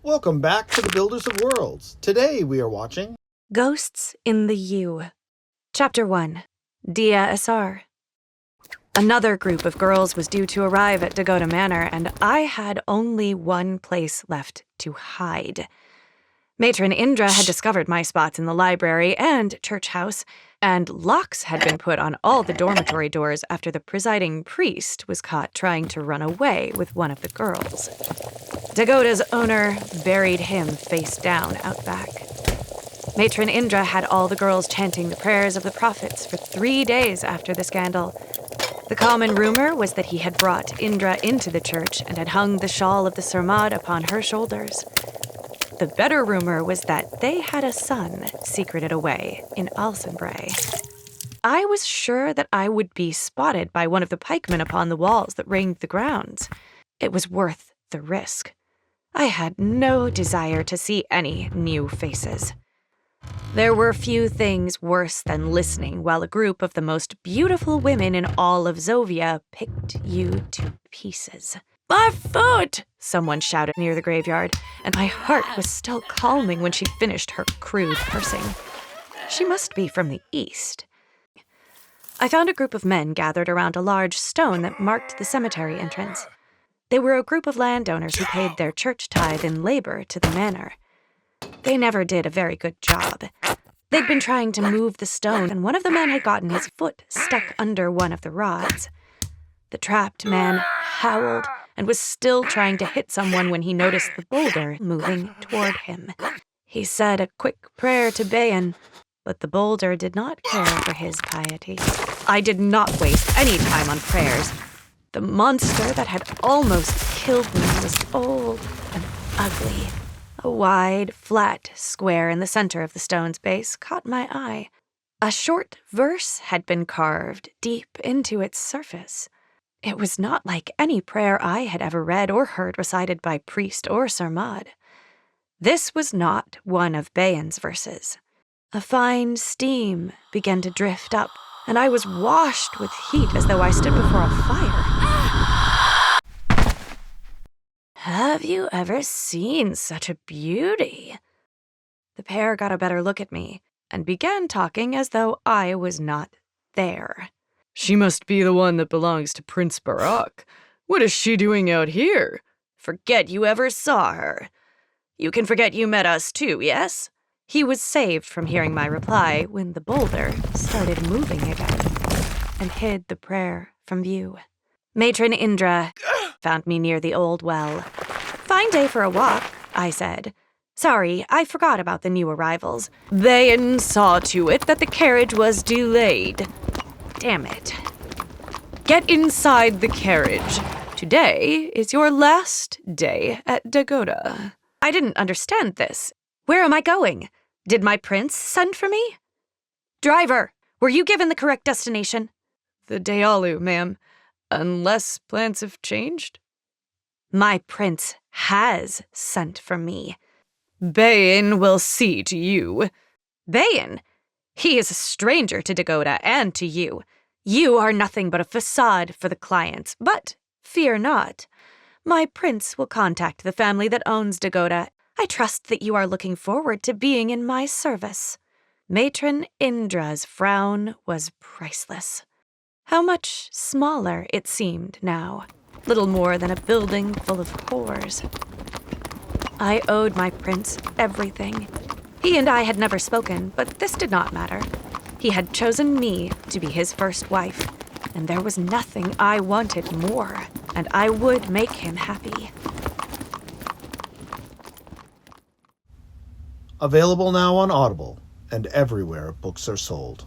Welcome back to the Builders of Worlds. Today we are watching Ghosts in the U. Chapter 1. Dia Asar. Another group of girls was due to arrive at Dagoda Manor, and I had only one place left to hide. Matron Indra had discovered my spots in the library and church house, and locks had been put on all the dormitory doors after the presiding priest was caught trying to run away with one of the girls. Dagoda's owner buried him face down out back. Matron Indra had all the girls chanting the prayers of the prophets for 3 days after the scandal. The common rumor was that he had brought Indra into the church and had hung the shawl of the Sarmad upon her shoulders. The better rumor was that they had a son secreted away in Alsenbray. I was sure that I would be spotted by one of the pikemen upon the walls that ringed the grounds. It was worth the risk. I had no desire to see any new faces. There were few things worse than listening while a group of the most beautiful women in all of Zovia picked you to pieces. "My foot!" someone shouted near the graveyard, and my heart was still calming when she finished her crude cursing. She must be from the east. I found a group of men gathered around a large stone that marked the cemetery entrance. They were a group of landowners who paid their church tithe in labor to the manor. They never did a very good job. They'd been trying to move the stone, and one of the men had gotten his foot stuck under one of the rods. The trapped man howled and was still trying to hit someone when he noticed the boulder moving toward him. He said a quick prayer to Bayan, but the boulder did not care for his piety. I did not waste any time on prayers. The monster that had almost killed me was old and ugly. A wide, flat square in the center of the stone's base caught my eye. A short verse had been carved deep into its surface. It was not like any prayer I had ever read or heard recited by priest or Sarmad. This was not one of Bayan's verses. A fine steam began to drift up, and I was washed with heat as though I stood before a fire. "Have you ever seen such a beauty?" The pair got a better look at me and began talking as though I was not there. "She must be the one that belongs to Prince Barak. What is she doing out here?" "Forget you ever saw her. You can forget you met us too, yes?" He was saved from hearing my reply when the boulder started moving again and hid the prayer from view. Matron Indra found me near the old well. "Fine day for a walk," I said. "Sorry, I forgot about the new arrivals." Bayan saw to it that the carriage was delayed. Damn it. Get inside the carriage. Today is your last day at Dagoda. I didn't understand this. Where am I going? Did my prince send for me? Driver, were you given the correct destination? The Dayalu, ma'am. Unless plans have changed? My prince has sent for me. Bayan will see to you. Bayan? He is a stranger to Dagoda and to you. You are nothing but a facade for the clients, but fear not. My prince will contact the family that owns Dagoda. I trust that you are looking forward to being in my service. Matron Indra's frown was priceless. How much smaller it seemed now. Little more than a building full of whores. I owed my prince everything. He and I had never spoken, but this did not matter. He had chosen me to be his first wife, and there was nothing I wanted more, and I would make him happy. Available now on Audible and everywhere books are sold.